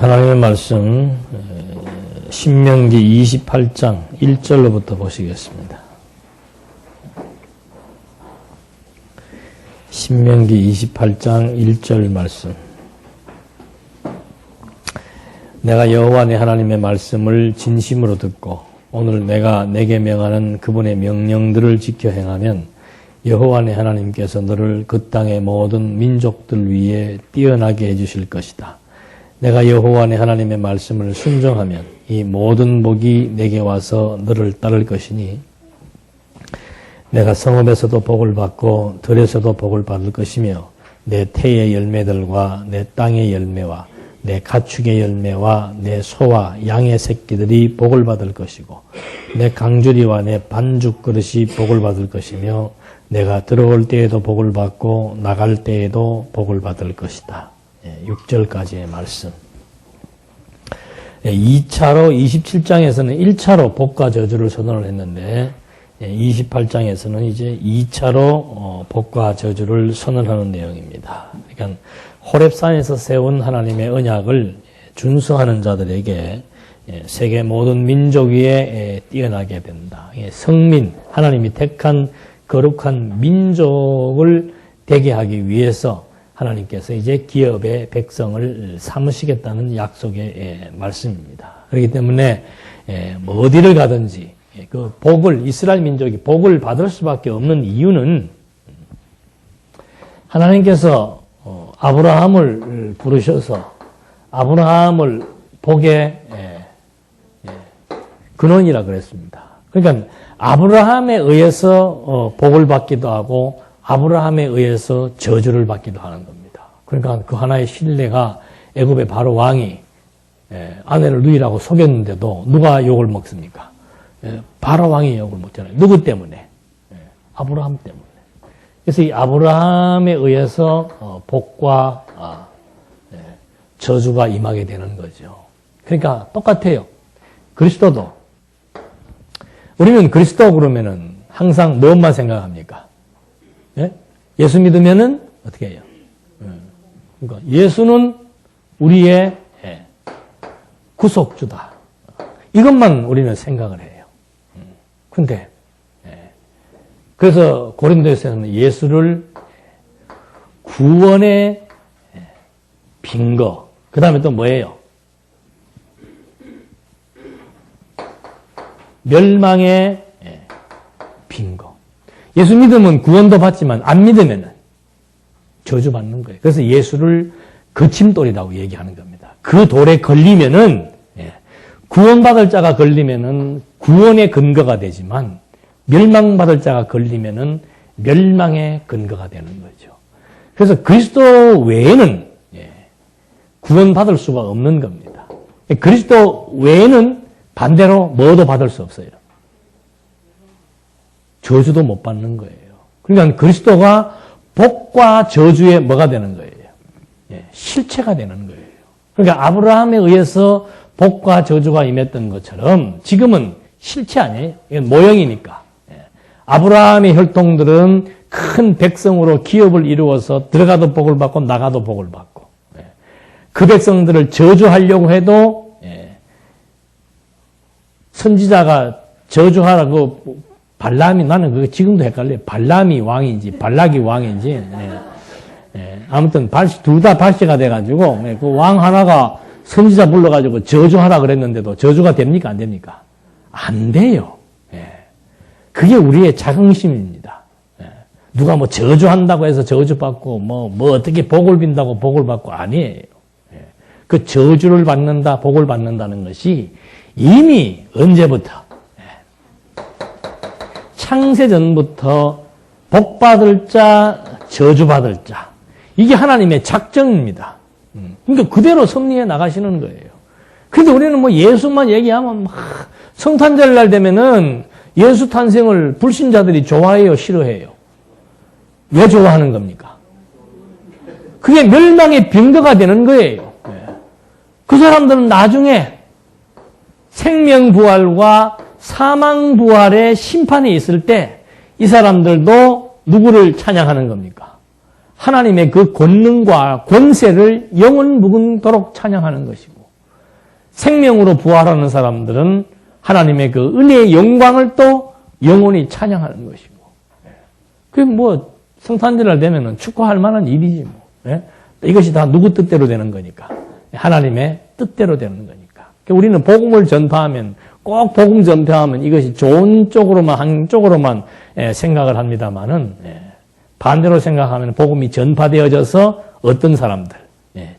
하나님의 말씀 신명기 28장 1절로부터 보시겠습니다. 신명기 28장 1절 말씀. 내가 여호와 내 하나님의 말씀을 진심으로 듣고 오늘 내가 내게 명하는 그분의 명령들을 지켜 행하면 여호와 내 하나님께서 너를 그 땅의 모든 민족들 위에 뛰어나게 해주실 것이다. 내가 여호와 내 하나님의 말씀을 순종하면 이 모든 복이 내게 와서 너를 따를 것이니 내가 성읍에서도 복을 받고 들에서도 복을 받을 것이며 내 태의 열매들과 내 땅의 열매와 내 가축의 열매와 내 소와 양의 새끼들이 복을 받을 것이고 내 강주리와 내 반죽 그릇이 복을 받을 것이며 내가 들어올 때에도 복을 받고 나갈 때에도 복을 받을 것이다. 6절까지의 말씀. 2차로 27장에서는 1차로 복과 저주를 선언을 했는데 28장에서는 이제 2차로 복과 저주를 선언하는 내용입니다. 그러니까 호렙산에서 세운 하나님의 언약을 준수하는 자들에게 세계 모든 민족 위에 뛰어나게 된다. 성민, 하나님이 택한 거룩한 민족을 되게 하기 위해서 하나님께서 이제 기업의 백성을 삼으시겠다는 약속의 말씀입니다. 그렇기 때문에 어디를 가든지 그 복을, 이스라엘 민족이 복을 받을 수밖에 없는 이유는 하나님께서 아브라함을 부르셔서 아브라함을 복의 근원이라 그랬습니다. 그러니까 아브라함에 의해서 복을 받기도 하고 아브라함에 의해서 저주를 받기도 하는 겁니다. 그러니까 그 하나의 신뢰가 애굽의 바로 왕이 아내를 누이라고 속였는데도 누가 욕을 먹습니까? 바로 왕이 욕을 먹잖아요. 누구 때문에? 아브라함 때문에. 그래서 이 아브라함에 의해서 복과 저주가 임하게 되는 거죠. 그러니까 똑같아요. 그리스도도. 우리는 그리스도 그러면은 항상 무엇만 생각합니까? 예수 믿으면은 어떻게 해요? 그러니까 예수는 우리의 구속주다. 이것만 우리는 생각을 해요. 근데 그래서 고린도에서는 예수를 구원의 빈거, 그 다음에 또 뭐예요? 멸망의 빈거. 예수 믿으면 구원도 받지만 안 믿으면 저주받는 거예요. 그래서 예수를 거침돌이라고 얘기하는 겁니다. 그 돌에 걸리면은 구원받을 자가 걸리면은 구원의 근거가 되지만 멸망받을 자가 걸리면은 멸망의 근거가 되는 거죠. 그래서 그리스도 외에는 구원받을 수가 없는 겁니다. 그리스도 외에는 반대로 뭐도 받을 수 없어요. 저주도 못 받는 거예요. 그러니까 그리스도가 복과 저주의 뭐가 되는 거예요? 실체가 되는 거예요. 그러니까 아브라함에 의해서 복과 저주가 임했던 것처럼 지금은 실체 아니에요. 이건 모형이니까. 아브라함의 혈통들은 큰 백성으로 기업을 이루어서 들어가도 복을 받고 나가도 복을 받고 그 백성들을 저주하려고 해도 선지자가 저주하라고 발람이, 나는 그거 지금도 헷갈려요. 발람이 왕인지 발락이 왕인지. 아무튼 둘 다 발씨가 돼가지고 그 왕 하나가 선지자 불러가지고 저주하라 그랬는데도 저주가 됩니까? 안 됩니까? 안 돼요. 그게 우리의 자긍심입니다. 누가 뭐 저주한다고 해서 저주받고 뭐 어떻게 복을 빈다고 복을 받고 아니에요. 그 저주를 받는다, 복을 받는다는 것이 이미 언제부터 창세전부터 복받을 자, 저주받을 자. 이게 하나님의 작정입니다. 그러니까 그대로 섭리해 나가시는 거예요. 그런데 우리는 뭐 예수만 얘기하면 막 성탄절날 되면은 예수 탄생을 불신자들이 좋아해요, 싫어해요? 왜 좋아하는 겁니까? 그게 멸망의 빈거가 되는 거예요. 그 사람들은 나중에 생명부활과 사망부활의 심판이 있을 때 이 사람들도 누구를 찬양하는 겁니까? 하나님의 그 권능과 권세를 영원 묵은도록 찬양하는 것이고 생명으로 부활하는 사람들은 하나님의 그 은혜의 영광을 또 영원히 찬양하는 것이고. 그게 뭐 성탄절날 되면은 축하할 만한 일이지 뭐. 예? 이것이 다 누구 뜻대로 되는 거니까. 하나님의 뜻대로 되는 거니까. 우리는 복음을 전파하면 꼭 복음 전파하면 이것이 좋은 쪽으로만 한쪽으로만 생각을 합니다만은 반대로 생각하면 복음이 전파되어져서 어떤 사람들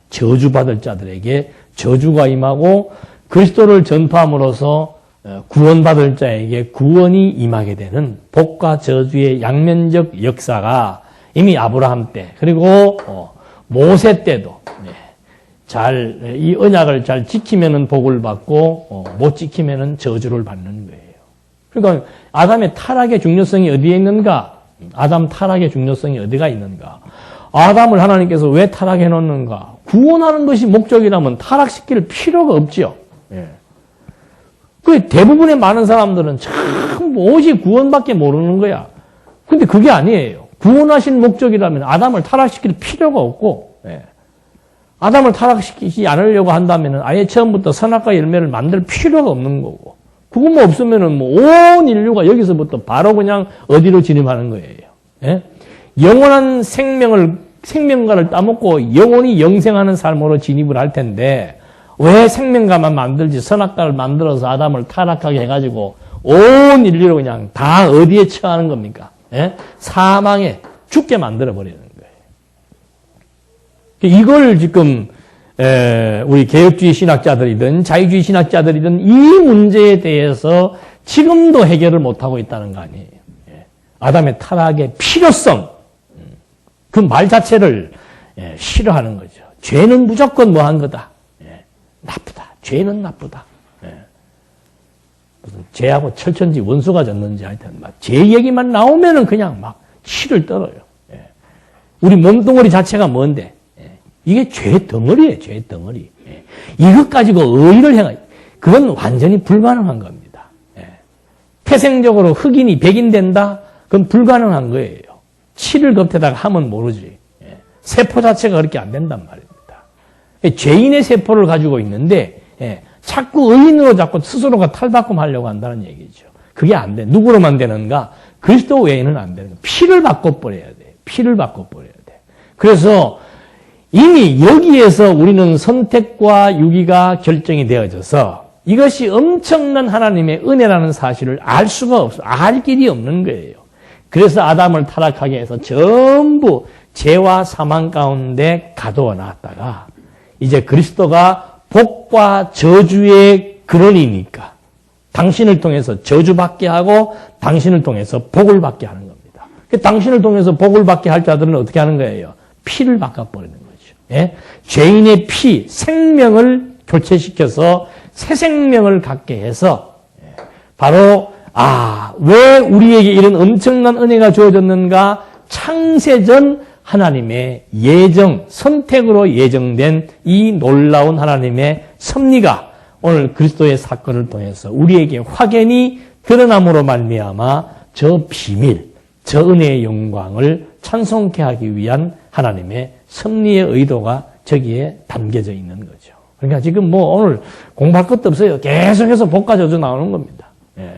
저주받을 자들에게 저주가 임하고 그리스도를 전파함으로써 구원받을 자에게 구원이 임하게 되는 복과 저주의 양면적 역사가 이미 아브라함 때 그리고 모세 때도 이 언약을 잘 지키면은 복을 받고 못 지키면은 저주를 받는 거예요. 그러니까 아담의 타락의 중요성이 어디에 있는가? 아담 타락의 중요성이 어디가 있는가? 아담을 하나님께서 왜 타락해 놓는가? 구원하는 것이 목적이라면 타락시킬 필요가 없지요. 그 대부분의 많은 사람들은 참 오직 구원밖에 모르는 거야. 근데 그게 아니에요. 구원하신 목적이라면 아담을 타락시킬 필요가 없고, 아담을 타락시키지 않으려고 한다면 아예 처음부터 선악과 열매를 만들 필요가 없는 거고, 그것만 없으면은 뭐 온 인류가 여기서부터 바로 그냥 어디로 진입하는 거예요. 영원한 생명과를 따먹고 영원히 영생하는 삶으로 진입을 할 텐데, 왜 생명과만 만들지 선악과를 만들어서 아담을 타락하게 해가지고 온 인류를 그냥 다 어디에 처하는 겁니까? 사망에 죽게 만들어버리는 거예요. 이걸 지금 우리 개혁주의 신학자들이든 자유주의 신학자들이든 이 문제에 대해서 지금도 해결을 못하고 있다는 거 아니에요. 아담의 타락의 필요성, 그 말 자체를 싫어하는 거죠. 죄는 무조건 뭐한 거다. 나쁘다. 죄는 나쁘다. 무슨 죄하고 철천지 원수가 졌는지 하여튼 막 죄 얘기만 나오면은 그냥 막 치를 떨어요. 우리 몸뚱어리 자체가 뭔데? 이게 죄 덩어리예요. 죄 덩어리. 이것 가지고 의의를 행하니 그건 완전히 불가능한 겁니다. 태생적으로 흑인이 백인된다? 그건 불가능한 거예요. 치를 겉에다가 하면 모르지. 세포 자체가 그렇게 안 된단 말입니다. 죄인의 세포를 가지고 있는데 자꾸 의인으로 자꾸 스스로가 탈바꿈하려고 한다는 얘기죠. 그게 안 돼. 누구로만 되는가? 그리스도 외에는 안 되는 거예요. 피를 바꿔버려야 돼. 피를 바꿔버려야 돼. 그래서 이미 여기에서 우리는 선택과 유기가 결정이 되어져서 이것이 엄청난 하나님의 은혜라는 사실을 알 수가 없어. 알 길이 없는 거예요. 그래서 아담을 타락하게 해서 전부 죄와 사망 가운데 가두어 놨다가 이제 그리스도가 복과 저주의 근원이니까 당신을 통해서 저주받게 하고 당신을 통해서 복을 받게 하는 겁니다. 당신을 통해서 복을 받게 할 자들은 어떻게 하는 거예요? 피를 바꿔버리는 거죠. 죄인의 피, 생명을 교체시켜서 새 생명을 갖게 해서 바로 왜 우리에게 이런 엄청난 은혜가 주어졌는가? 창세전 하나님의 예정, 선택으로 예정된 이 놀라운 하나님의 섭리가 오늘 그리스도의 사건을 통해서 우리에게 확연히 드러남으로 말미암아 저 비밀, 저 은혜의 영광을 찬송케 하기 위한 하나님의 섭리의 의도가 저기에 담겨져 있는 거죠. 그러니까 지금 뭐 오늘 공부할 것도 없어요. 계속해서 복과 저주 나오는 겁니다.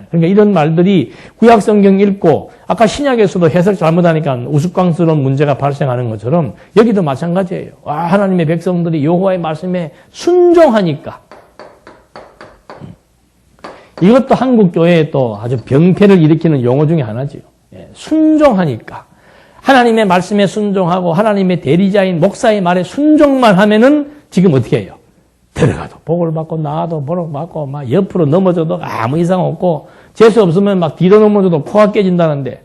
그러니까 이런 말들이 구약 성경 읽고 아까 신약에서도 해석 잘못하니까 우스꽝스러운 문제가 발생하는 것처럼 여기도 마찬가지예요. 하나님의 백성들이 여호와의 말씀에 순종하니까. 이것도 한국 교회에 또 아주 병폐를 일으키는 용어 중에 하나지요. 순종하니까. 하나님의 말씀에 순종하고 하나님의 대리자인 목사의 말에 순종만 하면은 지금 어떻게 해요? 들어가도 복을 받고 나와도 복을 받고 막 옆으로 넘어져도 아무 이상 없고 재수 없으면 막 뒤로 넘어져도 코가 깨진다는데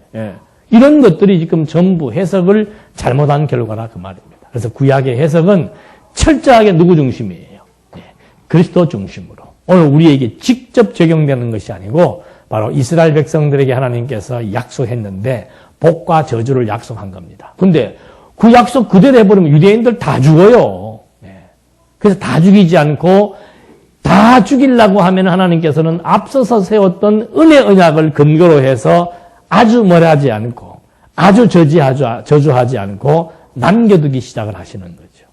이런 것들이 지금 전부 해석을 잘못한 결과라 그 말입니다. 그래서 구약의 해석은 철저하게 누구 중심이에요? 그리스도 중심으로. 오늘 우리에게 직접 적용되는 것이 아니고 바로 이스라엘 백성들에게 하나님께서 약속했는데 복과 저주를 약속한 겁니다. 근데 그 약속 그대로 해버리면 유대인들 다 죽어요. 그래서 다 죽이지 않고 다 죽이려고 하면 하나님께서는 앞서서 세웠던 은혜 언약을 근거로 해서 아주 멀하지 않고 아주 저주하지 않고 남겨두기 시작을 하시는 거죠.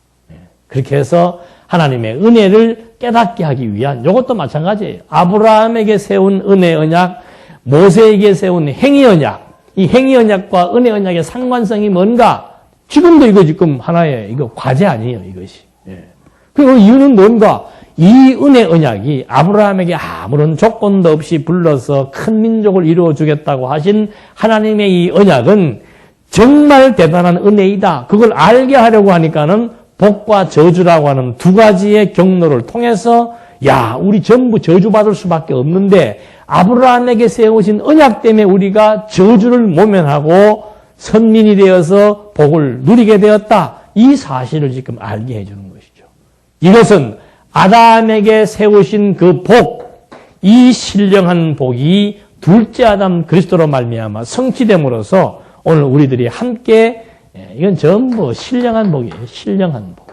그렇게 해서 하나님의 은혜를 깨닫게 하기 위한 이것도 마찬가지예요. 아브라함에게 세운 은혜 언약, 모세에게 세운 행위 언약, 이 행위 언약과 은혜 언약의 상관성이 뭔가? 지금도 이거 지금 하나의 이거 과제 아니에요, 이것이. 예. 그리고 이유는 뭔가? 이 은혜 언약이 아브라함에게 아무런 조건도 없이 불러서 큰 민족을 이루어 주겠다고 하신 하나님의 이 언약은 정말 대단한 은혜이다. 그걸 알게 하려고 하니까는 복과 저주라고 하는 두 가지의 경로를 통해서 야, 우리 전부 저주받을 수밖에 없는데 아브라함에게 세우신 언약 때문에 우리가 저주를 모면하고 선민이 되어서 복을 누리게 되었다. 이 사실을 지금 알게 해주는 것이죠. 이것은 아담에게 세우신 그 복, 이 신령한 복이 둘째 아담 그리스도로 말미암아 성취됨으로써 오늘 우리들이 함께 이건 전부 신령한 복이에요. 신령한 복.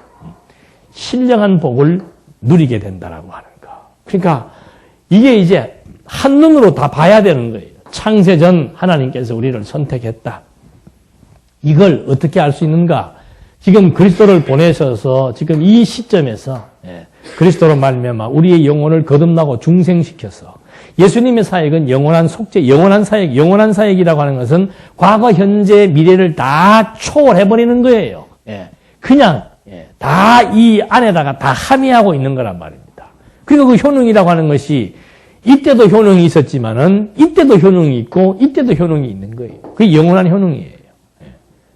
신령한 복을 누리게 된다라고 하는 거. 그러니까 이게 이제 한눈으로 다 봐야 되는 거예요. 창세전 하나님께서 우리를 선택했다. 이걸 어떻게 알 수 있는가? 지금 그리스도를 보내셔서 지금 이 시점에서 그리스도로 말미암아 우리의 영혼을 거듭나고 중생시켜서 예수님의 사역은 영원한 속죄, 영원한 사역이라고 하는 것은 과거, 현재, 미래를 다 초월해버리는 거예요. 그냥 다 이 안에다가 다 함의하고 있는 거란 말입니다. 그리고 그 효능이라고 하는 것이 이때도 효능이 있었지만은 이때도 효능이 있고 이때도 효능이 있는 거예요. 그게 영원한 효능이에요.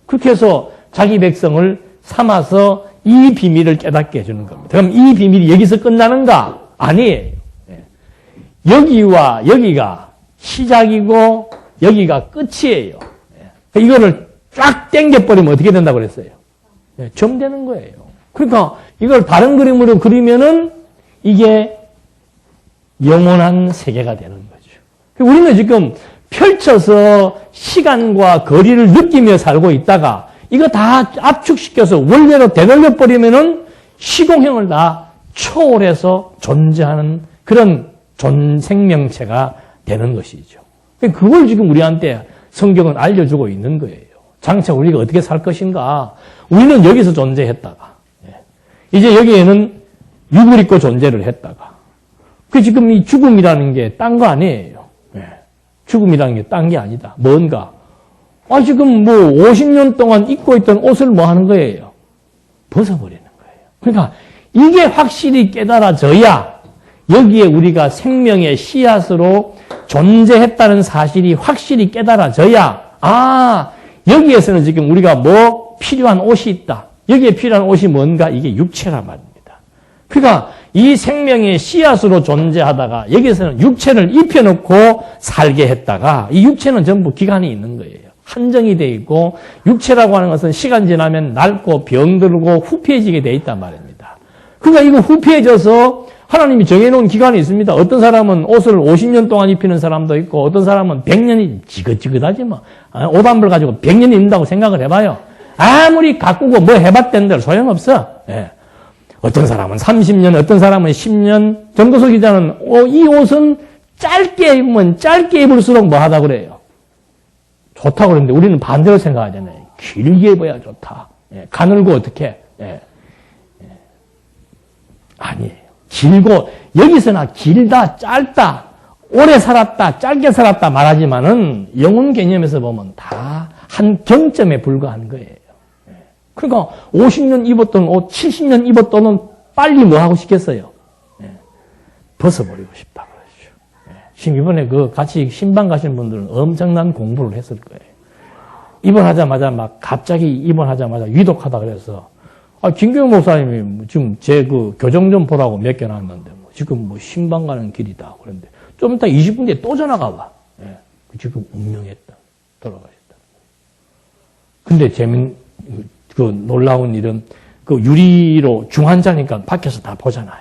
그렇게 해서 자기 백성을 삼아서 이 비밀을 깨닫게 해주는 겁니다. 그럼 이 비밀이 여기서 끝나는가? 아니에요. 여기와 여기가 시작이고 여기가 끝이에요. 이거를 쫙 당겨버리면 어떻게 된다고 그랬어요? 점 되는 거예요. 그러니까 이걸 다른 그림으로 그리면은 이게 영원한 세계가 되는 거죠. 우리는 지금 펼쳐서 시간과 거리를 느끼며 살고 있다가 이거 다 압축시켜서 원래로 되돌려버리면은 시공형을 다 초월해서 존재하는 그런 생명체가 되는 것이죠. 그걸 지금 우리한테 성경은 알려주고 있는 거예요. 장차 우리가 어떻게 살 것인가. 우리는 여기서 존재했다가 이제 여기에는 육을 입고 존재를 했다가 지금 이 죽음이라는 게 딴 거 아니에요. 죽음이라는 게 딴 게 아니다. 뭔가? 지금 뭐 50년 동안 입고 있던 옷을 뭐 하는 거예요? 벗어버리는 거예요. 그러니까 이게 확실히 깨달아져야 여기에 우리가 생명의 씨앗으로 존재했다는 사실이 확실히 깨달아져야 여기에서는 지금 우리가 뭐 필요한 옷이 있다. 여기에 필요한 옷이 뭔가? 이게 육체란 말입니다. 그러니까 이 생명의 씨앗으로 존재하다가 여기서는 육체를 입혀놓고 살게 했다가 이 육체는 전부 기간이 있는 거예요. 한정이 돼 있고 육체라고 하는 것은 시간 지나면 낡고 병들고 후피해지게 돼 있단 말입니다. 그러니까 이거 후피해져서 하나님이 정해놓은 기간이 있습니다. 어떤 사람은 옷을 50년 동안 입히는 사람도 있고 어떤 사람은 100년이 지긋지긋하지 뭐. 옷 한 벌 가지고 100년 입는다고 생각을 해봐요. 아무리 가꾸고 뭐 해봤댄들 소용없어. 어떤 사람은 30년, 어떤 사람은 10년. 전도서 기자는 이 옷은 짧게 입으면 짧게 입을수록 뭐 하다 그래요? 좋다고 그러는데 우리는 반대로 생각하잖아요. 길게 입어야 좋다. 가늘고 어떻게? 아니에요. 길고 여기서나 길다, 짧다, 오래 살았다, 짧게 살았다 말하지만은 영혼 개념에서 보면 다 한 경점에 불과한 거예요. 그러니까 50년 입었던 옷, 70년 입었던 옷 빨리 뭐 하고 싶겠어요? 벗어버리고 싶다 그러죠. 지금 이번에 같이 신방 가신 분들은 엄청난 공부를 했을 거예요. 입원하자마자 막 갑자기 입원하자마자 위독하다 그래서 김경영 목사님이 지금 제 교정 좀 보라고 맡겨놨는데 지금 신방 가는 길이다 그런데 좀 이따 20분 뒤에 또 전화가 와. 지금 운명했다. 돌아가셨다. 근데 놀라운 일은 유리로 중환자니까 밖에서 다 보잖아요.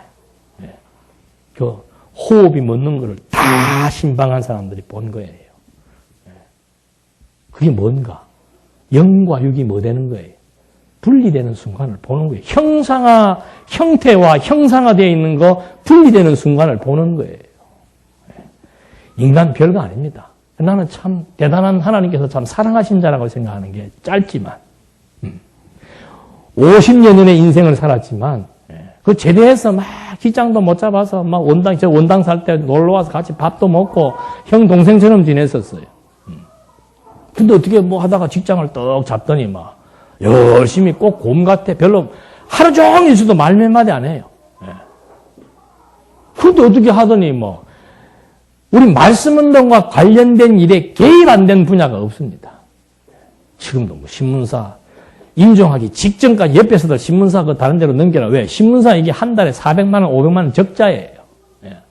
호흡이 멎는 거를 다 신방한 사람들이 본 거예요. 그게 뭔가? 영과 육이 뭐 되는 거예요? 분리되는 순간을 보는 거예요. 형태와 형상화되어 있는 거 분리되는 순간을 보는 거예요. 인간 별거 아닙니다. 나는 참 대단한 하나님께서 참 사랑하신 자라고 생각하는 게 짧지만 50년의 인생을 살았지만 그 제대해서 막 기장도 못 잡아서 막 원당 살 때 놀러 와서 같이 밥도 먹고 형 동생처럼 지냈었어요. 근데 어떻게 뭐 하다가 직장을 떡 잡더니 막 열심히 꼭 곰 같아. 별로 하루 종일 있어도 말 몇 마디 안 해요. 그런데 어떻게 하더니 뭐 우리 말씀운동과 관련된 일에 개입 안 된 분야가 없습니다. 지금도 뭐 신문사 인정하기 직전까지 옆에서도 신문사 그 다른 데로 넘겨라. 왜? 신문사 이게 한 달에 400만 원, 500만 원 적자예요.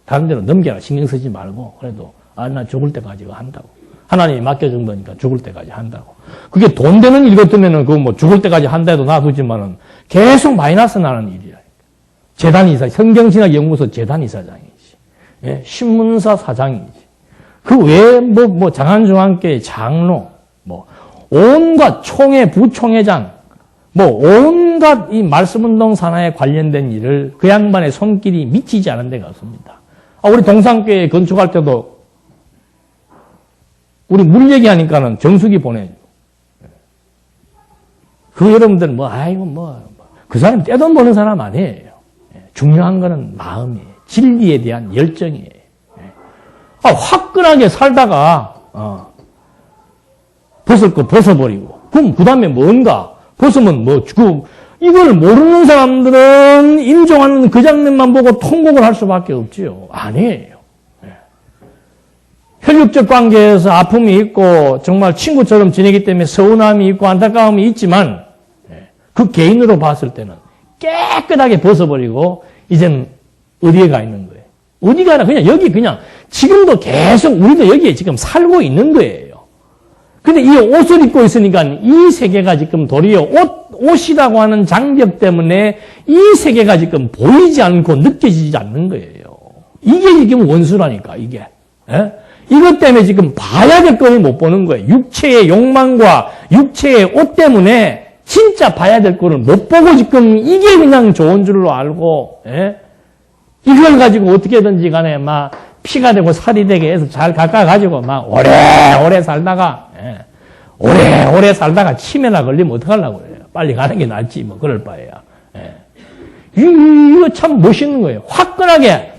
다른 데로 넘겨라. 신경 쓰지 말고. 그래도 나 죽을 때까지 한다고. 하나님이 맡겨준 거니까 죽을 때까지 한다고. 그게 돈 되는 일 같으면은 그거 뭐 죽을 때까지 한다 해도 놔두지만은 계속 마이너스 나는 일이야. 재단이사, 성경신학연구소 재단이사장이지. 예, 신문사 사장이지. 그 외에 뭐 장안중앙교회 장로, 뭐 온갖 총회, 부총회장, 뭐 온갖 이 말씀운동 산하에 관련된 일을 그 양반의 손길이 미치지 않은 데가 없습니다. 우리 동산교회 건축할 때도 우리 물 얘기하니까는 정수기 보내줘. 그 여러분들 그 사람 떼돈 버는 사람 아니에요. 중요한 거는 마음이에요. 진리에 대한 열정이에요. 화끈하게 살다가 벗을 거 벗어버리고 그럼 그 다음에 뭔가 벗으면 이걸 모르는 사람들은 임종하는 그 장면만 보고 통곡을 할 수밖에 없지요. 아니에요. 혈육적 관계에서 아픔이 있고 정말 친구처럼 지내기 때문에 서운함이 있고 안타까움이 있지만 그 개인으로 봤을 때는 깨끗하게 벗어버리고 이제는 어디에 가 있는 거예요? 어디가 아니라 그냥 여기 그냥 지금도 계속 우리도 여기에 지금 살고 있는 거예요. 근데 이 옷을 입고 있으니까 이 세계가 지금 도리어 옷이라고 하는 장벽 때문에 이 세계가 지금 보이지 않고 느껴지지 않는 거예요. 이게 지금 원수라니까, 이게. 예? 이것 때문에 지금 봐야 될 거를 못 보는 거예요. 육체의 욕망과 육체의 옷 때문에 진짜 봐야 될 거를 못 보고 지금 이게 그냥 좋은 줄로 알고, 예? 이걸 가지고 어떻게든지 간에 막 피가 되고 살이 되게 해서 잘 깎아가지고 막 오래오래 살다가, 예. 오래오래 살다가 치매나 걸리면 어떡하려고 그래요. 빨리 가는 게 낫지, 뭐, 그럴 바에야. 예. 이거 참 멋있는 거예요. 화끈하게.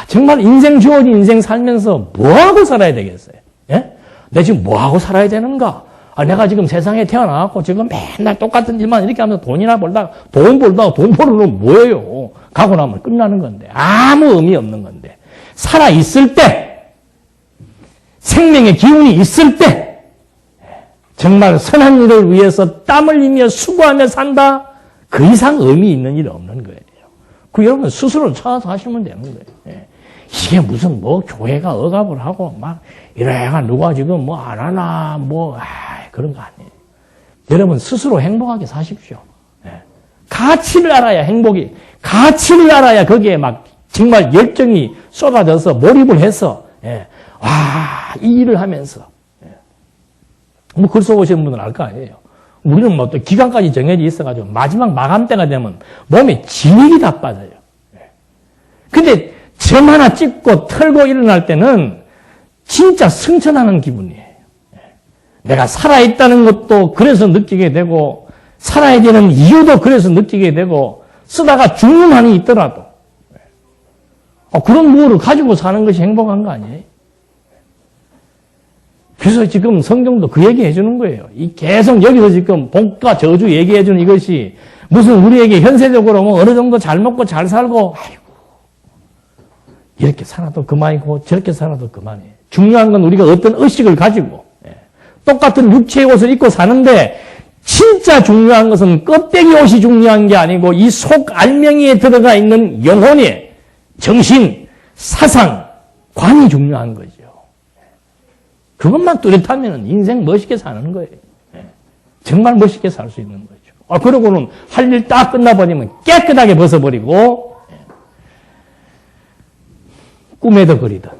정말 인생 주어진 인생 살면서 뭐하고 살아야 되겠어요? 예? 내가 지금 뭐하고 살아야 되는가? 내가 지금 세상에 태어나갖고 지금 맨날 똑같은 일만 이렇게 하면서 돈이나 벌다가, 돈 벌으면 뭐예요? 가고 나면 끝나는 건데. 아무 의미 없는 건데. 살아있을 때, 생명의 기운이 있을 때, 정말 선한 일을 위해서 땀을 흘리며 수고하며 산다? 그 이상 의미 있는 일이 없는 거예요. 그 여러분 스스로 찾아서 하시면 되는 거예요. 예. 이게 무슨 교회가 억압을 하고 막 이래가 누가 지금 안 하나 그런 거 아니에요. 여러분 스스로 행복하게 사십시오. 예. 가치를 알아야 행복이, 가치를 알아야 거기에 막 정말 열정이 쏟아져서 몰입을 해서 이 일을 하면서 글 써보시는 분은 알 거 아니에요. 우리는 또 기간까지 정해져 있어가지고 마지막 마감 때가 되면 몸에 진액이 다 빠져요. 근데 점 하나 찍고 털고 일어날 때는 진짜 승천하는 기분이에요. 내가 살아있다는 것도 그래서 느끼게 되고 살아야 되는 이유도 그래서 느끼게 되고 쓰다가 죽는 한이 있더라도 그런 무엇을 가지고 사는 것이 행복한 거 아니에요? 그래서 지금 성경도 그 얘기 해주는 거예요. 이 계속 여기서 지금 복과 저주 얘기해주는 이것이 무슨 우리에게 현세적으로 어느 정도 잘 먹고 잘 살고 이렇게 살아도 그만이고 저렇게 살아도 그만이에요. 중요한 건 우리가 어떤 의식을 가지고 똑같은 육체의 옷을 입고 사는데 진짜 중요한 것은 껍데기 옷이 중요한 게 아니고 이 속 알맹이에 들어가 있는 영혼의 정신, 사상, 관이 중요한 거죠. 그것만 뚜렷하면 인생 멋있게 사는 거예요. 정말 멋있게 살 수 있는 거죠. 그러고는 할 일 딱 끝나버리면 깨끗하게 벗어버리고 꿈에도 그리든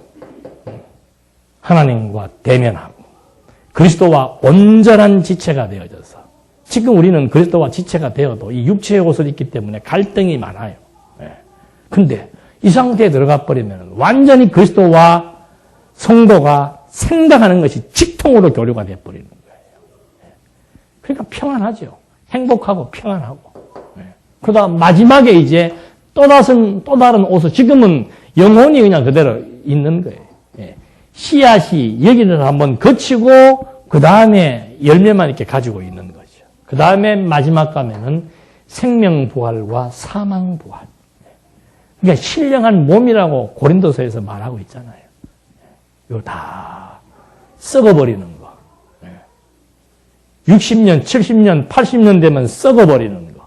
하나님과 대면하고 그리스도와 온전한 지체가 되어져서 지금 우리는 그리스도와 지체가 되어도 이 육체의 옷을 입기 때문에 갈등이 많아요. 근데 이 상태에 들어가 버리면 완전히 그리스도와 성도가 생각하는 것이 직통으로 교류가 되어버리는 거예요. 그러니까 평안하죠. 행복하고 평안하고. 그러다 마지막에 이제 또 다른 옷을, 지금은 영혼이 그냥 그대로 있는 거예요. 예. 씨앗이 여기를 한번 거치고 그 다음에 열매만 이렇게 가지고 있는 거죠. 그 다음에 마지막 가면은 생명부활과 사망부활. 그러니까 신령한 몸이라고 고린도서에서 말하고 있잖아요. 이거 다 썩어버리는 거. 60년, 70년, 80년 되면 썩어버리는 거.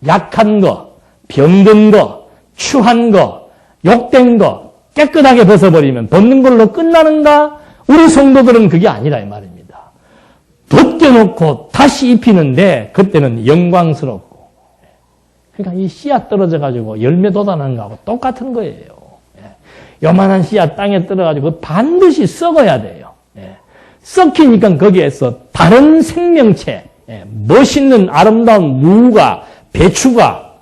약한 거, 병든 거, 추한 거, 욕된 거 깨끗하게 벗어버리면 벗는 걸로 끝나는가? 우리 성도들은 그게 아니라 이 말입니다. 벗겨놓고 다시 입히는데 그때는 영광스럽고. 그러니까 이 씨앗 떨어져가지고 열매 돋아나는 거하고 똑같은 거예요. 요만한 씨앗 땅에 떨어가지고 반드시 썩어야 돼요. 썩히니까 거기에서 다른 생명체, 멋있는 아름다운 무가, 배추가,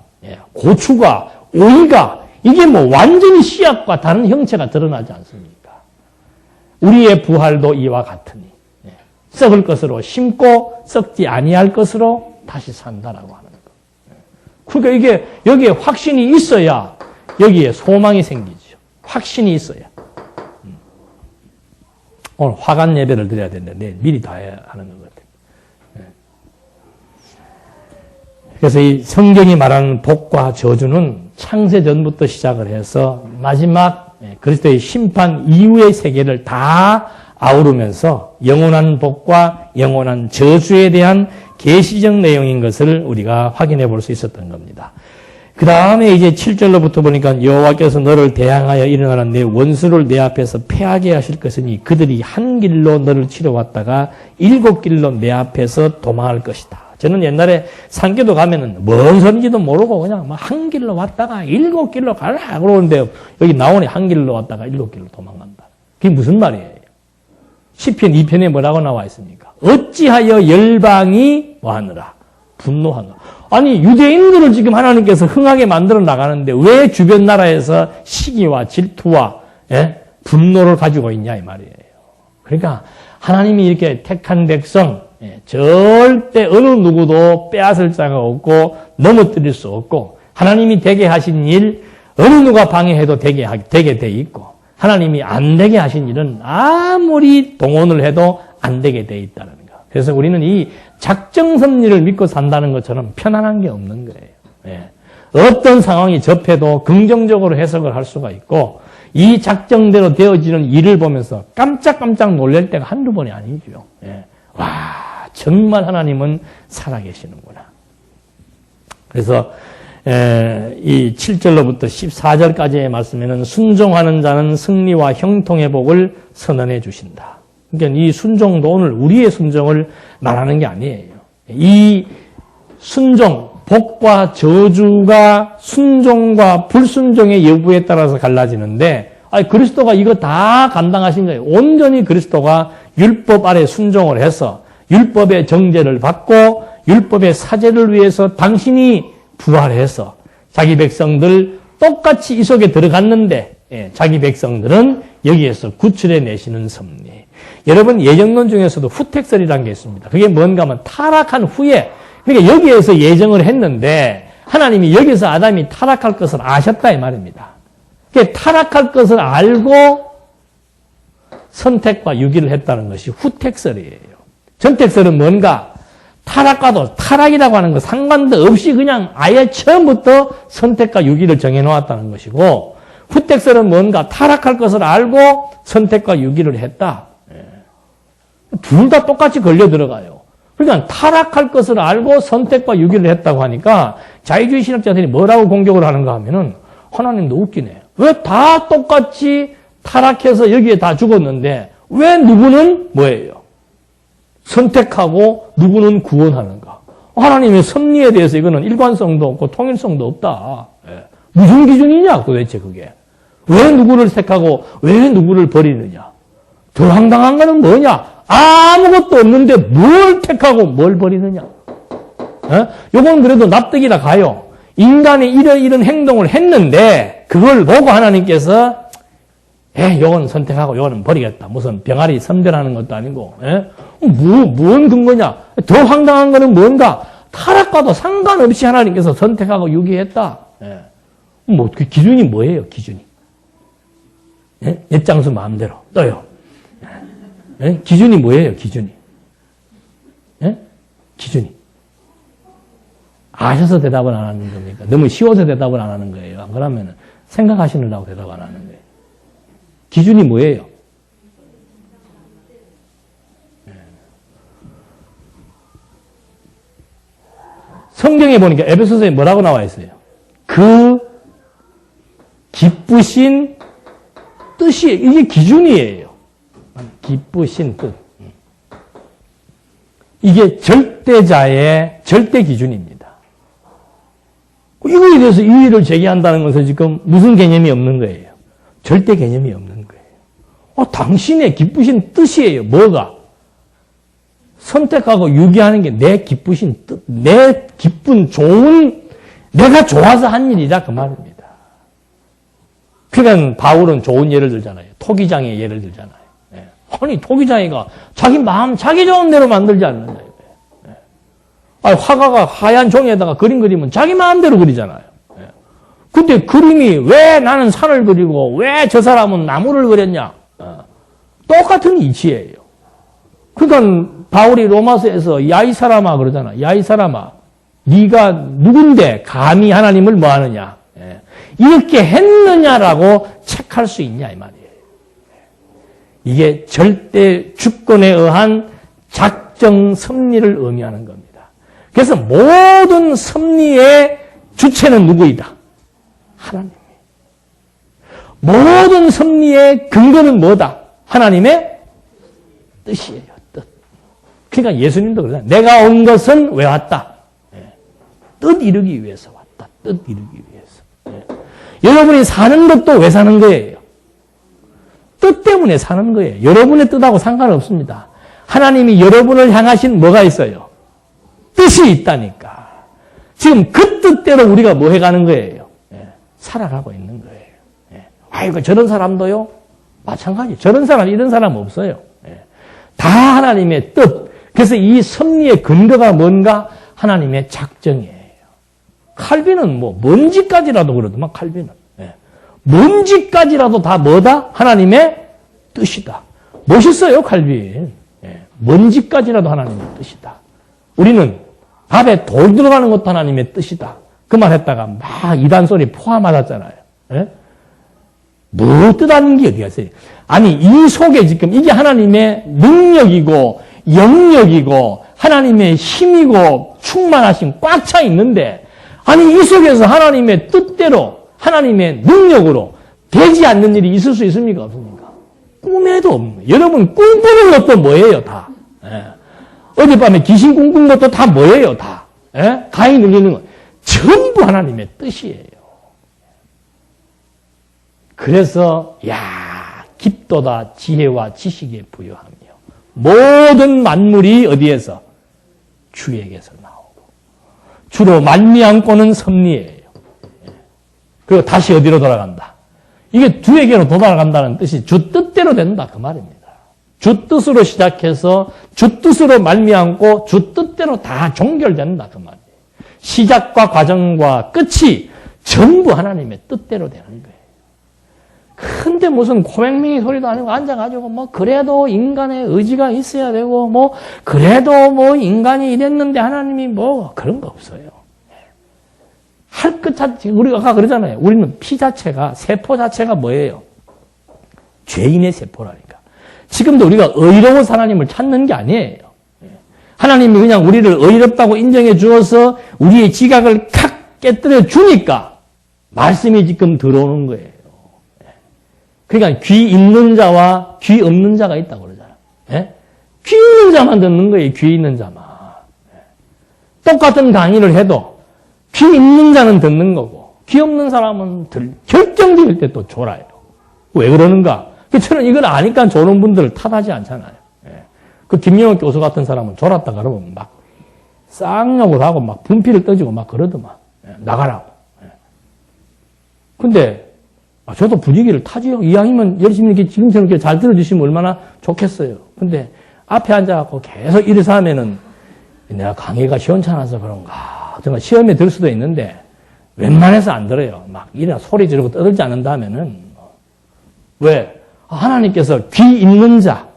고추가, 오이가, 이게 뭐 완전히 씨앗과 다른 형체가 드러나지 않습니까? 우리의 부활도 이와 같으니 썩을 것으로 심고 썩지 아니할 것으로 다시 산다라고 하는 거. 그러니까 이게 여기에 확신이 있어야 여기에 소망이 생기죠. 확신이 있어야. 오늘 화관 예배를 드려야 되는데 내일 미리 다 해야 하는 것 같아요. 그래서 이 성경이 말하는 복과 저주는 창세 전부터 시작을 해서 마지막 그리스도의 심판 이후의 세계를 다 아우르면서 영원한 복과 영원한 저주에 대한 계시적 내용인 것을 우리가 확인해 볼 수 있었던 겁니다. 그 다음에 이제 7절로부터 보니까 여호와께서 너를 대항하여 일어나는 내 원수를 내 앞에서 패하게 하실 것이니 그들이 한 길로 너를 치러왔다가 7길로 내 앞에서 도망할 것이다. 저는 옛날에 산교도 가면은 뭔 소리인지도 모르고 그냥 뭐 한 길로 왔다가 7길로 가라 그러는데 여기 나오네. 한 길로 왔다가 7길로 도망간다. 그게 무슨 말이에요? 시편 2편에 뭐라고 나와 있습니까? 어찌하여 열방이 뭐하느라? 분노하느라. 아니 유대인들을 지금 하나님께서 흥하게 만들어 나가는데 왜 주변 나라에서 시기와 질투와 분노를 가지고 있냐 이 말이에요. 그러니까 하나님이 이렇게 택한 백성 절대 어느 누구도 빼앗을 자가 없고 넘어뜨릴 수 없고 하나님이 되게 하신 일 어느 누가 방해해도 되게 돼 있고 하나님이 안 되게 하신 일은 아무리 동원을 해도 안 되게 돼 있다는 거. 그래서 우리는 이 작정 섭리를 믿고 산다는 것처럼 편안한 게 없는 거예요. 어떤 상황이 접해도 긍정적으로 해석을 할 수가 있고 이 작정대로 되어지는 일을 보면서 깜짝깜짝 놀랄 때가 한두 번이 아니죠. 와, 정말 하나님은 살아계시는구나. 그래서 이 7절로부터 14절까지의 말씀에는 순종하는 자는 승리와 형통의 복을 선언해 주신다. 그러니까 이 순종도 오늘 우리의 순종을 말하는 게 아니에요. 이 순종, 복과 저주가 순종과 불순종의 여부에 따라서 갈라지는데 그리스도가 이거 다 감당하신 거예요. 온전히 그리스도가 율법 아래 순종을 해서 율법의 정죄를 받고 율법의 사죄를 위해서 당신이 부활해서 자기 백성들 똑같이 이 속에 들어갔는데 자기 백성들은 여기에서 구출해 내시는 섭리. 여러분 예정론 중에서도 후택설이라는 게 있습니다. 그게 뭔가 하면 타락한 후에 그러니까 여기에서 예정을 했는데 하나님이 여기서 아담이 타락할 것을 아셨다 이 말입니다. 그러니까 타락할 것을 알고 선택과 유기를 했다는 것이 후택설이에요. 전택설은 뭔가 타락과도 타락이라고 하는 거 상관도 없이 그냥 아예 처음부터 선택과 유기를 정해놓았다는 것이고 후택설은 뭔가 타락할 것을 알고 선택과 유기를 했다. 둘 다 똑같이 걸려 들어가요. 그러니까 타락할 것을 알고 선택과 유기를 했다고 하니까 자유주의 신학자들이 뭐라고 공격을 하는가 하면은 하나님도 웃기네. 왜 다 똑같이 타락해서 여기에 다 죽었는데 왜 누구는 뭐예요? 선택하고 누구는 구원하는가? 하나님의 섭리에 대해서 이거는 일관성도 없고 통일성도 없다. 무슨 기준이냐 도대체 그게. 왜 누구를 택하고 왜 누구를 버리느냐. 더 황당한 거는 뭐냐. 아무것도 없는데 뭘 택하고 뭘 버리느냐. 요건 그래도 납득이라 가요. 인간이 이런 행동을 했는데 그걸 보고 하나님께서 요건 선택하고 요거는 버리겠다. 무슨 병아리 선별하는 것도 아니고 뭔 근거냐. 더 황당한 거는 뭔가 타락과도 상관없이 하나님께서 선택하고 유기했다. 예. 뭐, 그 기준이 뭐예요, 기준이? 예? 옛장수 마음대로 떠요. 예? 기준이 뭐예요, 기준이? 예? 기준이. 아셔서 대답을 안 하는 겁니까? 너무 쉬워서 대답을 안 하는 거예요. 안 그러면 생각하시느라고 대답 안 하는 거예요. 기준이 뭐예요? 성경에 보니까 에베소서에 뭐라고 나와 있어요? 그 기쁘신 뜻이 이게 기준이에요. 기쁘신 뜻. 이게 절대자의 절대 기준입니다. 이거에 대해서 이의를 제기한다는 것은 지금 무슨 개념이 없는 거예요? 절대 개념이 없는 거예요. 당신의 기쁘신 뜻이에요. 뭐가? 선택하고 유기하는 게 내 기쁘신 뜻, 내 기쁜 좋은, 내가 좋아서 한 일이다 그 말입니다. 그러니까 바울은 좋은 예를 들잖아요. 토기장의 예를 들잖아요. 네. 아니 토기장이가 자기 마음 자기 좋은 대로 만들지 않는다. 네. 아니, 화가가 하얀 종이에다가 그림 그리면 자기 마음대로 그리잖아요. 네. 근데 그림이 왜 나는 산을 그리고 왜 저 사람은 나무를 그렸냐? 똑같은 이치예요. 그러니까 바울이 로마서에서 야 이 사람아 그러잖아. 야 이 사람아 네가 누군데 감히 하나님을 뭐하느냐. 이렇게 했느냐라고 책할 수 있냐 이 말이에요. 이게 절대 주권에 의한 작정 섭리를 의미하는 겁니다. 그래서 모든 섭리의 주체는 누구이다? 하나님. 모든 섭리의 근거는 뭐다? 하나님의 뜻이에요. 뜻. 그러니까 예수님도 그러잖아요. 내가 온 것은 왜 왔다? 뜻 이루기 위해서 왔다. 뜻 이루기 위해서. 여러분이 사는 것도 왜 사는 거예요? 뜻 때문에 사는 거예요. 여러분의 뜻하고 상관없습니다. 하나님이 여러분을 향하신 뭐가 있어요? 뜻이 있다니까. 지금 그 뜻대로 우리가 뭐 해가는 거예요? 살아가고 있는 거예요. 아이고 저런 사람도요? 마찬가지. 저런 사람 이런 사람 없어요. 다 하나님의 뜻. 그래서 이 섭리의 근거가 뭔가? 하나님의 작정이에요. 칼빈은 뭐 먼지까지라도 그러더만 칼빈은. 먼지까지라도 다 뭐다? 하나님의 뜻이다. 멋있어요 칼빈. 먼지까지라도 하나님의 뜻이다. 우리는 밥에 돌 들어가는 것도 하나님의 뜻이다. 그 말 했다가 막 이단 소리 포함하잖아요. 뭐 뜻하는 게 어디가 있어요? 아니 이 속에 지금 이게 하나님의 능력이고 영역이고 하나님의 힘이고 충만하심 꽉 차 있는데 아니 이 속에서 하나님의 뜻대로 하나님의 능력으로 되지 않는 일이 있을 수 있습니까? 없습니까? 꿈에도 없는. 여러분 꿈꾸는 것도 뭐예요? 다. 어젯밤에 귀신 꿈꾼 것도 다 뭐예요? 다. 가위 눌리는 것. 전부 하나님의 뜻이에요. 그래서 깊도다 지혜와 지식에 부여하며 모든 만물이 어디에서? 주에게서 나오고 주로 말미암고는 섭리예요. 그리고 다시 어디로 돌아간다? 이게 주에게로 돌아간다는 뜻이 주 뜻대로 된다 그 말입니다. 주 뜻으로 시작해서 주 뜻으로 말미암고 주 뜻대로 다 종결된다 그 말이에요. 시작과 과정과 끝이 전부 하나님의 뜻대로 되는 거예요. 근데 무슨 코맹맹이 소리도 아니고 앉아가지고 뭐 그래도 인간의 의지가 있어야 되고 뭐 그래도 뭐 인간이 이랬는데 하나님이 뭐 그런 거 없어요. 할 것 자체 우리가 아까 그러잖아요. 우리는 피 자체가 세포 자체가 뭐예요? 죄인의 세포라니까. 지금도 우리가 의로워서 하나님을 찾는 게 아니에요. 하나님이 그냥 우리를 의롭다고 인정해 주어서 우리의 지각을 칵 깨뜨려 주니까 말씀이 지금 들어오는 거예요. 그러니까 귀 있는 자와 귀 없는 자가 있다고 그러잖아요. 귀 있는 자만 듣는 거예요. 귀 있는 자만. 똑같은 강의를 해도 귀 있는 자는 듣는 거고 귀 없는 사람은 결정적일 때 또 졸아요. 왜 그러는가? 저는 이걸 아니까 조는 분들을 탓하지 않잖아요. 그 김영호 교수 같은 사람은 졸았다 그러면 막 쌍욕을 하고 막 분필을 떠지고 막 그러더만. 나가라고. 근데 저도 분위기를 타지요. 이왕이면 열심히 이렇게 지금처럼 이렇게 잘 들어주시면 얼마나 좋겠어요. 근데 앞에 앉아갖고 계속 이래서 하면은 내가 강의가 시원찮아서 그런가. 정말 시험에 들 수도 있는데 웬만해서 안 들어요. 막 이래 소리 지르고 떠들지 않는다 하면은. 왜? 하나님께서 귀 있는 자,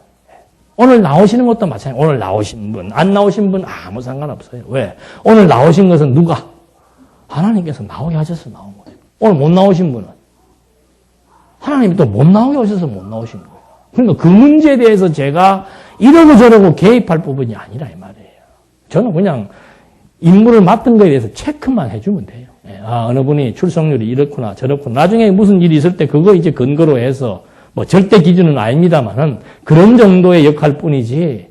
오늘 나오시는 것도 마찬가지예요. 오늘 나오신 분, 안 나오신 분 아무 상관없어요. 왜? 오늘 나오신 것은 누가? 하나님께서 나오게 하셔서 나온 거예요. 오늘 못 나오신 분은 하나님이 또 못 나오게 하셔서 못 나오신 거예요. 그러니까 그 문제에 대해서 제가 이러고 저러고 개입할 부분이 아니라 이 말이에요. 저는 그냥 임무를 맡은 거에 대해서 체크만 해주면 돼요. 어느 분이 출석률이 이렇구나 저렇구나. 나중에 무슨 일이 있을 때 그거 이제 근거로 해서 뭐 절대 기준은 아닙니다만은 그런 정도의 역할 뿐이지.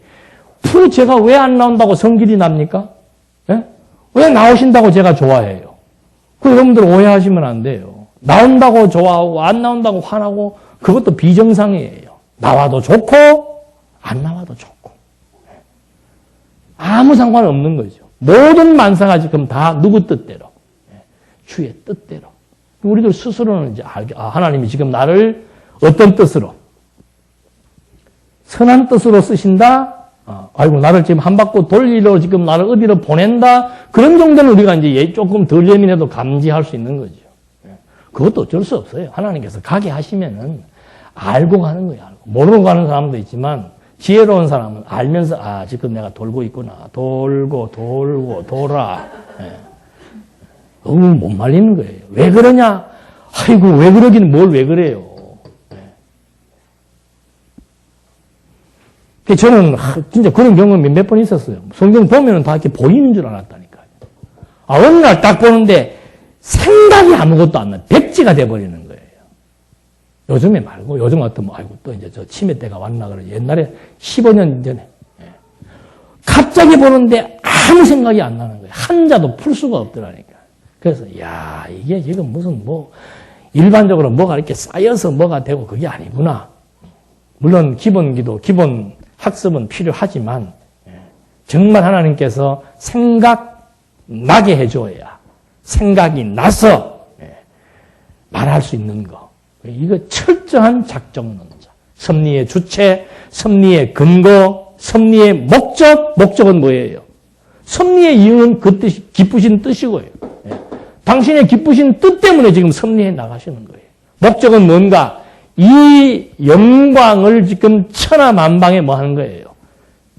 제가 왜 안 나온다고 성질이 납니까? 예? 왜 나오신다고 제가 좋아해요? 그 여러분들 오해하시면 안 돼요. 나온다고 좋아하고 안 나온다고 화나고 그것도 비정상이에요. 나와도 좋고 안 나와도 좋고 아무 상관없는 거죠. 모든 만사가 지금 다 누구 뜻대로 주의 뜻대로. 우리들 스스로는 이제 하나님이 지금 나를 어떤 뜻으로 선한 뜻으로 쓰신다. 아이고 나를 지금 한 바퀴 돌리러 지금 나를 어디로 보낸다. 그런 정도는 우리가 이제 조금 덜 예민해도 감지할 수 있는 거죠. 그것도 어쩔 수 없어요. 하나님께서 가게 하시면은 알고 가는 거예요. 알고. 모르고 가는 사람도 있지만 지혜로운 사람은 알면서 지금 내가 돌고 있구나. 돌고 돌아. 너무 못 말리는 거예요. 왜 그러냐? 아이고 왜 그러긴 뭘 왜 그래요. 저는 진짜 그런 경험이 몇 번 있었어요. 성경 보면은 다 이렇게 보이는 줄 알았다니까요. 어느 날 딱 보는데 생각이 아무것도 안 나. 백지가 돼버리는 거예요. 요즘에 말고, 요즘 같으면, 아이고, 또 이제 저 치매 때가 왔나 그래. 옛날에 15년 전에. 갑자기 보는데 아무 생각이 안 나는 거예요. 한자도 풀 수가 없더라니까. 그래서, 이게 지금 무슨 일반적으로 뭐가 이렇게 쌓여서 뭐가 되고 그게 아니구나. 물론 기본 기도, 기본 학습은 필요하지만, 정말 하나님께서 생각나게 해줘야 생각이 나서 말할 수 있는 거. 이거 철저한 작정론자. 섭리의 주체, 섭리의 근거, 섭리의 목적은 뭐예요? 섭리의 이유는 그 뜻이 기쁘신 뜻이고요. 당신의 기쁘신 뜻 때문에 지금 섭리해 나가시는 거예요. 목적은 뭔가? 이 영광을 지금 천하만방에 뭐 하는 거예요?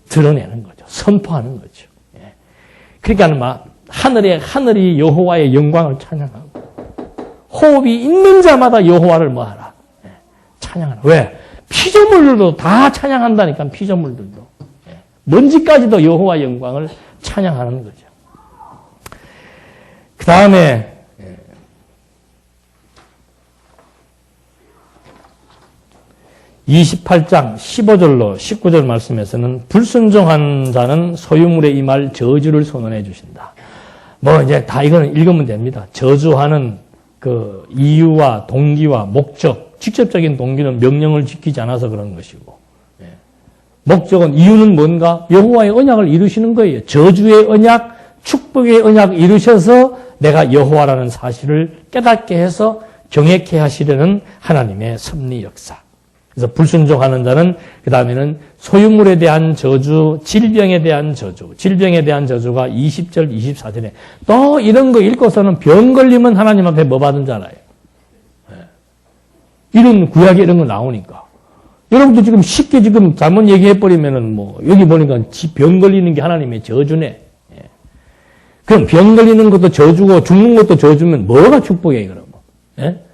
드러내는 거죠. 선포하는 거죠. 그러니까 하늘이 여호와의 영광을 찬양하고 호흡이 있는 자마다 여호와를 뭐하라? 찬양하라. 왜? 피조물들도 다 찬양한다니까. 피조물들도. 먼지까지도 여호와 영광을 찬양하는 거죠. 그 다음에 28장 15절로 19절 말씀에서는 불순종한 자는 소유물에 임할 저주를 선언해 주신다. 이제 다 이거는 읽으면 됩니다. 저주하는 그 이유와 동기와 목적, 직접적인 동기는 명령을 지키지 않아서 그런 것이고, 목적은, 이유는 뭔가? 여호와의 언약을 이루시는 거예요. 저주의 언약, 축복의 언약 이루셔서 내가 여호와라는 사실을 깨닫게 해서 경외케 하시려는 하나님의 섭리 역사. 그래서 불순종하는 자는 그 다음에는 소유물에 대한 저주, 질병에 대한 저주가 20절, 24절에 또 이런 거 읽고서는 병 걸리면 하나님 앞에 뭐 받은 줄 알아요? 이런 구약에 이런 거 나오니까. 여러분도 지금 쉽게 지금 잘못 얘기해버리면은 여기 보니까 병 걸리는 게 하나님의 저주네. 그럼 병 걸리는 것도 저주고 죽는 것도 저주면 뭐가 축복이에요, 그러면?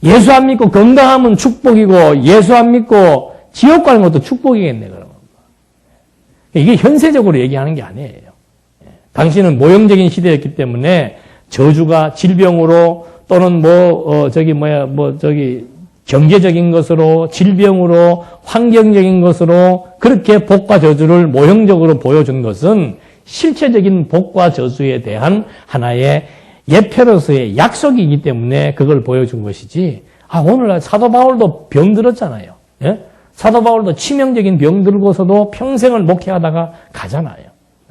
예수 안 믿고 건강하면 축복이고 예수 안 믿고 지옥 가는 것도 축복이겠네, 그러면. 이게 현세적으로 얘기하는 게 아니에요. 당신은 모형적인 시대였기 때문에 저주가 질병으로 또는 경제적인 것으로 질병으로 환경적인 것으로 그렇게 복과 저주를 모형적으로 보여준 것은 실체적인 복과 저주에 대한 하나의 예표로서의 약속이기 때문에 그걸 보여준 것이지. 오늘날 사도 바울도 병 들었잖아요. 예? 사도 바울도 치명적인 병 들고서도 평생을 목회하다가 가잖아요.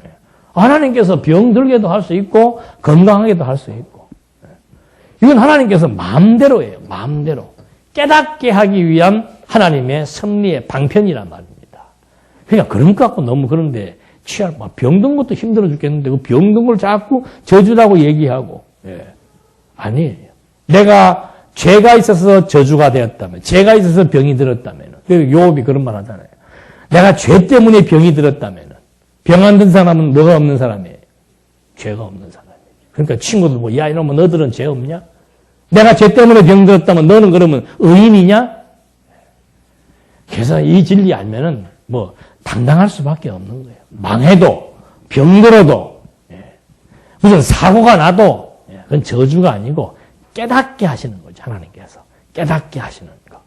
예. 하나님께서 병 들게도 할 수 있고 건강하게도 할 수 있고. 예. 이건 하나님께서 마음대로예요. 마음대로. 깨닫게 하기 위한 하나님의 섭리의 방편이란 말입니다. 그러니까 그런 것 갖고 너무 그런데 병든 것도 힘들어 죽겠는데 그 병든 걸 자꾸 저주라고 얘기하고, 아니에요. 내가 죄가 있어서 저주가 되었다면, 죄가 있어서 병이 들었다면, 요업이 그런 말 하잖아요. 내가 죄 때문에 병이 들었다면, 병 안 든 사람은 뭐가 없는 사람이에요? 죄가 없는 사람이에요. 그러니까 친구들 뭐, 야, 이러면 너들은 죄 없냐? 내가 죄 때문에 병 들었다면 너는 그러면 의인이냐? 그래서 이 진리 알면은 뭐, 당당할 수밖에 없는 거예요. 망해도, 병들어도, 무슨 사고가 나도, 그건 저주가 아니고 깨닫게 하시는 거죠. 하나님께서. 깨닫게 하시는 거.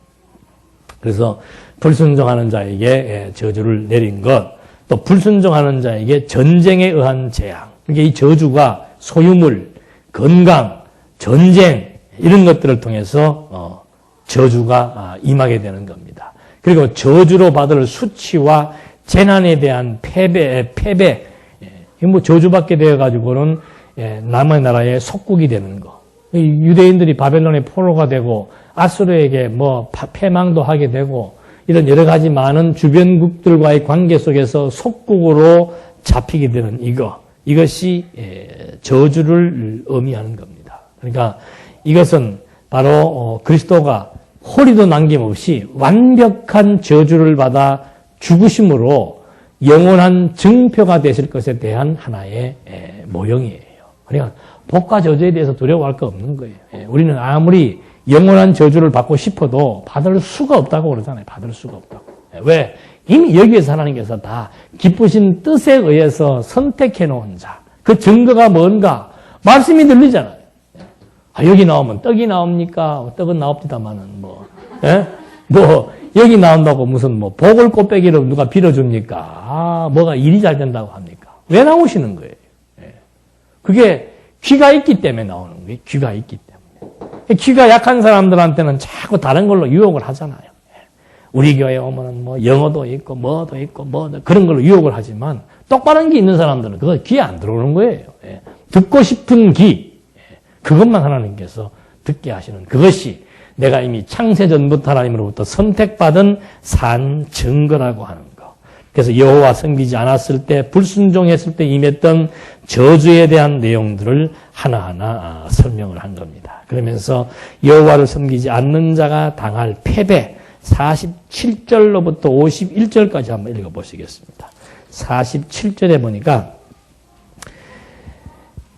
그래서 불순종하는 자에게 저주를 내린 것, 또 불순종하는 자에게 전쟁에 의한 재앙. 그러니까 이 저주가 소유물, 건강, 전쟁 이런 것들을 통해서 저주가 임하게 되는 겁니다. 그리고 저주로 받을 수치와 재난에 대한 패배, 뭐 저주받게 되어가지고는 남의 나라의 속국이 되는 거. 유대인들이 바벨론의 포로가 되고 아수르에게 뭐 패망도 하게 되고 이런 여러 가지 많은 주변국들과의 관계 속에서 속국으로 잡히게 되는 이것이 저주를 의미하는 겁니다. 그러니까 이것은 바로 그리스도가 호리도 남김없이 완벽한 저주를 받아 죽으심으로 영원한 증표가 되실 것에 대한 하나의 모형이에요. 그러니까 복과 저주에 대해서 두려워할 거 없는 거예요. 우리는 아무리 영원한 저주를 받고 싶어도 받을 수가 없다고 그러잖아요. 받을 수가 없다고. 왜? 이미 여기에서 하나님께서 다 기쁘신 뜻에 의해서 선택해 놓은 자. 그 증거가 뭔가? 말씀이 들리잖아요. 여기 나오면 떡이 나옵니까? 떡은 나옵니다만은 여기 나온다고 무슨 복을 꽃배기로 누가 빌어줍니까? 뭐가 일이 잘 된다고 합니까? 왜 나오시는 거예요? 그게 귀가 있기 때문에 나오는 거예요. 귀가 있기 때문에. 귀가 약한 사람들한테는 자꾸 다른 걸로 유혹을 하잖아요. 우리 교회에 오면은 영어도 있고 뭐도 있고 그런 걸로 유혹을 하지만 똑바른 귀 있는 사람들은 그거 귀에 안 들어오는 거예요. 듣고 싶은 귀. 그것만 하나님께서 듣게 하시는 그것이 내가 이미 창세전부터 하나님으로부터 선택받은 산 증거라고 하는 거. 그래서 여호와 섬기지 않았을 때 불순종했을 때 임했던 저주에 대한 내용들을 하나하나 설명을 한 겁니다. 그러면서 여호와를 섬기지 않는 자가 당할 패배 47절로부터 51절까지 한번 읽어보시겠습니다. 47절에 보니까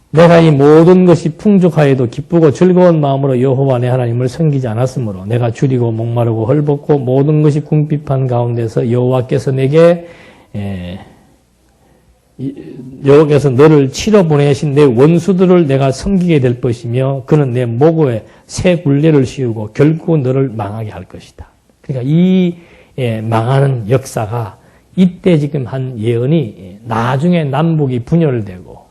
내가 이 모든 것이 풍족하여도 기쁘고 즐거운 마음으로 여호와 내 하나님을 섬기지 않았으므로 내가 줄이고 목마르고 헐벗고 모든 것이 궁핍한 가운데서 여호와께서 내게 여호와께서 너를 치러 보내신 내 원수들을 내가 섬기게 될 것이며 그는 내 목에 새 굴레를 씌우고 결국 너를 망하게 할 것이다. 그러니까 이 망하는 역사가 이때 지금 한 예언이 나중에 남북이 분열되고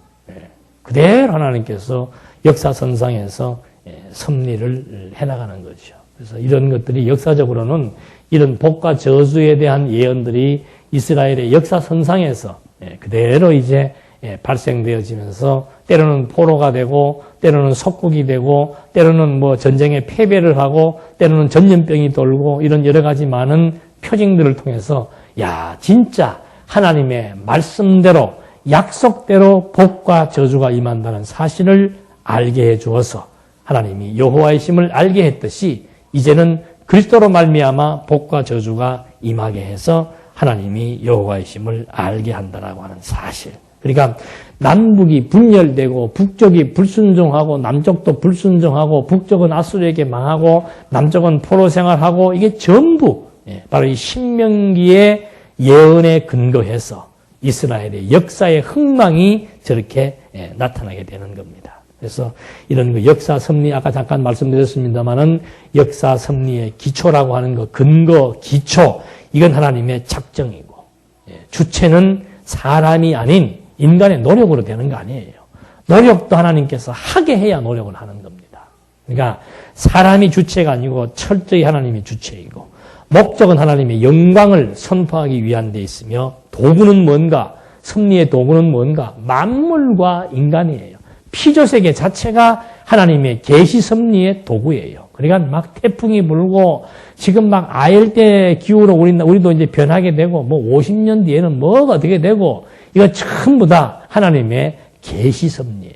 그대로 하나님께서 역사선상에서 섭리를 해나가는 거죠. 그래서 이런 것들이 역사적으로는 이런 복과 저주에 대한 예언들이 이스라엘의 역사선상에서 그대로 이제 발생되어지면서 때로는 포로가 되고 때로는 속국이 되고 때로는 전쟁에 패배를 하고 때로는 전염병이 돌고 이런 여러 가지 많은 표징들을 통해서 진짜 하나님의 말씀대로 약속대로 복과 저주가 임한다는 사실을 알게 해주어서 하나님이 여호와의 심을 알게 했듯이 이제는 그리스도로 말미암아 복과 저주가 임하게 해서 하나님이 여호와의 심을 알게 한다라고 하는 사실. 그러니까 남북이 분열되고 북쪽이 불순종하고 남쪽도 불순종하고 북쪽은 아수르에게 망하고 남쪽은 포로 생활하고 이게 전부 바로 이 신명기의 예언에 근거해서 이스라엘의 역사의 흥망이 저렇게 나타나게 되는 겁니다. 그래서 이런 역사 섭리 아까 잠깐 말씀드렸습니다만은 역사 섭리의 기초라고 하는 거 근거 기초 이건 하나님의 작정이고 주체는 사람이 아닌 인간의 노력으로 되는 거 아니에요. 노력도 하나님께서 하게 해야 노력을 하는 겁니다. 그러니까 사람이 주체가 아니고 철저히 하나님이 주체이고 목적은 하나님의 영광을 선포하기 위한 데 있으며 도구는 뭔가? 섭리의 도구는 뭔가? 만물과 인간이에요. 피조세계 자체가 하나님의 계시 섭리의 도구예요. 그러니까 막 태풍이 불고 지금 막 아열대 기후로 우리도 이제 변하게 되고 50년 뒤에는 뭐가 어떻게 되고 이거 전부 다 하나님의 계시 섭리예요.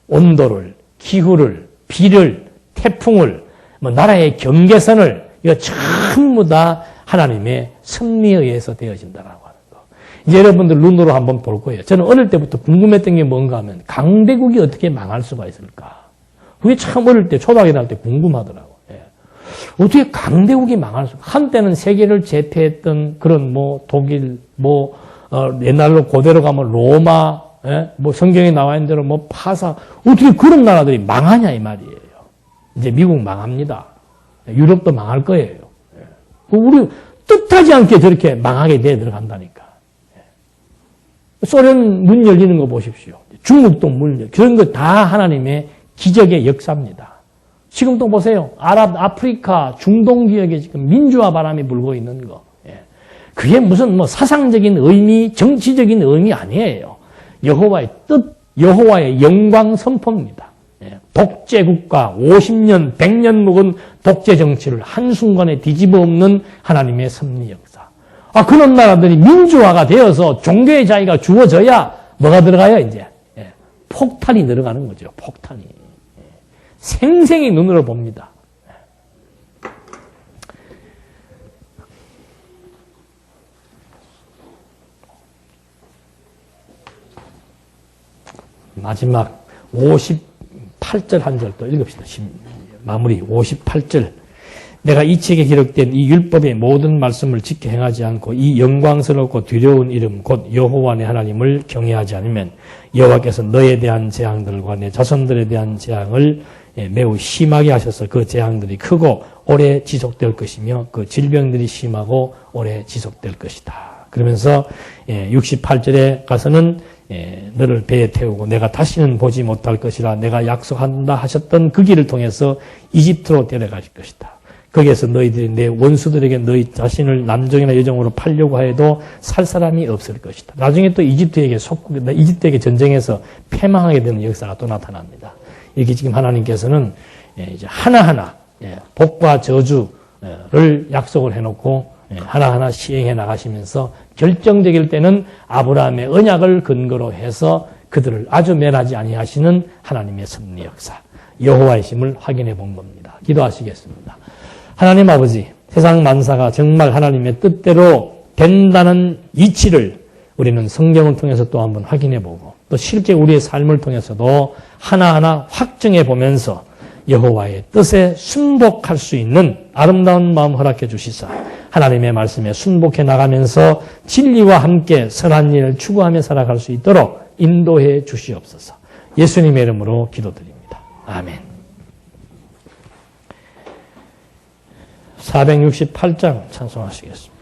온도를, 기후를, 비를, 태풍을, 뭐 나라의 경계선을 이거 전부 다 하나님의 섭리에 의해서 되어진다라고 하는 거. 이제 여러분들 눈으로 한번 볼 거예요. 저는 어릴 때부터 궁금했던 게 뭔가 하면 강대국이 어떻게 망할 수가 있을까? 그게 참 어릴 때 초등학교 다닐 때 궁금하더라고. 예. 어떻게 강대국이 망할 수가? 한때는 세계를 제패했던 그런 뭐 독일, 뭐 옛날로 고대로 가면 로마, 예? 뭐 성경에 나와 있는 대로 뭐 파사, 어떻게 그런 나라들이 망하냐 이 말이에요. 이제 미국 망합니다. 유럽도 망할 거예요. 우리 뜻하지 않게 저렇게 망하게 돼 들어간다니까. 소련 문 열리는 거 보십시오. 중국도 문 열리는 그런 거 다 하나님의 기적의 역사입니다. 지금 또 보세요. 아프리카, 중동 지역에 지금 민주화 바람이 불고 있는 거. 그게 무슨 뭐 사상적인 의미, 정치적인 의미 아니에요. 여호와의 뜻, 여호와의 영광 선포입니다. 독재국가 50년, 100년 묵은 독재 정치를 한순간에 뒤집어 엎는 하나님의 섭리 역사. 그런 나라들이 민주화가 되어서 종교의 자유가 주어져야 뭐가 들어가요, 이제? 폭탄이 들어가는 거죠, 폭탄이. 생생히 눈으로 봅니다. 마지막 58절 한 절 또 읽읍시다. 마무리 58절. 내가 이 책에 기록된 이 율법의 모든 말씀을 지켜 행하지 않고 이 영광스럽고 두려운 이름 곧 여호와 내 하나님을 경외하지 않으면 여호와께서 너에 대한 재앙들과 내 자손들에 대한 재앙을 매우 심하게 하셔서 그 재앙들이 크고 오래 지속될 것이며 그 질병들이 심하고 오래 지속될 것이다. 그러면서 68절에 가서는 너를 배에 태우고 내가 다시는 보지 못할 것이라 내가 약속한다 하셨던 그 길을 통해서 이집트로 데려가실 것이다. 거기에서 너희들이 내 원수들에게 너희 자신을 남종이나 여종으로 팔려고 해도 살 사람이 없을 것이다. 나중에 또 이집트에게 전쟁에서 패망하게 되는 역사가 또 나타납니다. 이렇게 지금 하나님께서는 이제 하나하나 복과 저주를 약속을 해놓고 하나하나 시행해 나가시면서 결정적일 때는 아브라함의 언약을 근거로 해서 그들을 아주 멸하지 아니하시는 하나님의 섭리 역사, 여호와의 심을 확인해 본 겁니다. 기도하시겠습니다. 하나님 아버지, 세상 만사가 정말 하나님의 뜻대로 된다는 이치를 우리는 성경을 통해서 또 한번 확인해 보고 또 실제 우리의 삶을 통해서도 하나하나 확증해 보면서 여호와의 뜻에 순복할 수 있는 아름다운 마음 허락해 주시사 하나님의 말씀에 순복해 나가면서 진리와 함께 선한 일을 추구하며 살아갈 수 있도록 인도해 주시옵소서. 예수님의 이름으로 기도드립니다. 아멘. 468장 찬송하시겠습니다.